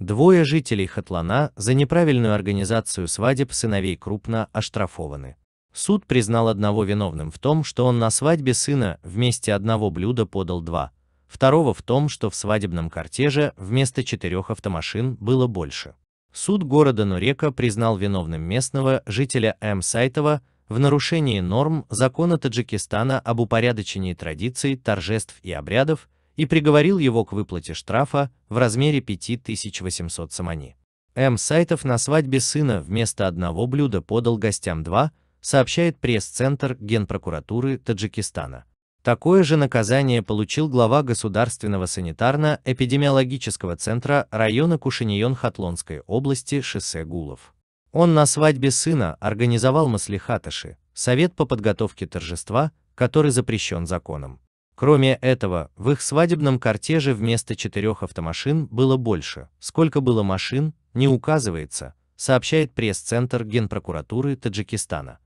Двое жителей Хатлана за неправильную организацию свадеб сыновей крупно оштрафованы. Суд признал одного виновным в том, что он на свадьбе сына вместо одного блюда подал два, второго в том, что в свадебном кортеже вместо 4 автомашин было больше. Суд города Нурека признал виновным местного жителя М. Сайтова в нарушении норм закона Таджикистана об упорядочении традиций, торжеств и обрядов и приговорил его к выплате штрафа в размере 5800 самани. М. Сайтов на свадьбе сына вместо одного блюда подал гостям два, сообщает пресс-центр Генпрокуратуры Таджикистана. Такое же наказание получил глава Государственного санитарно-эпидемиологического центра района Кушиньон Хатлонской области Шиссе Гулов. Он на свадьбе сына организовал маслихатыши, совет по подготовке торжества, который запрещен законом. Кроме этого, в их свадебном кортеже вместо 4 автомашин было больше. Сколько было машин, не указывается, сообщает пресс-центр Генпрокуратуры Таджикистана.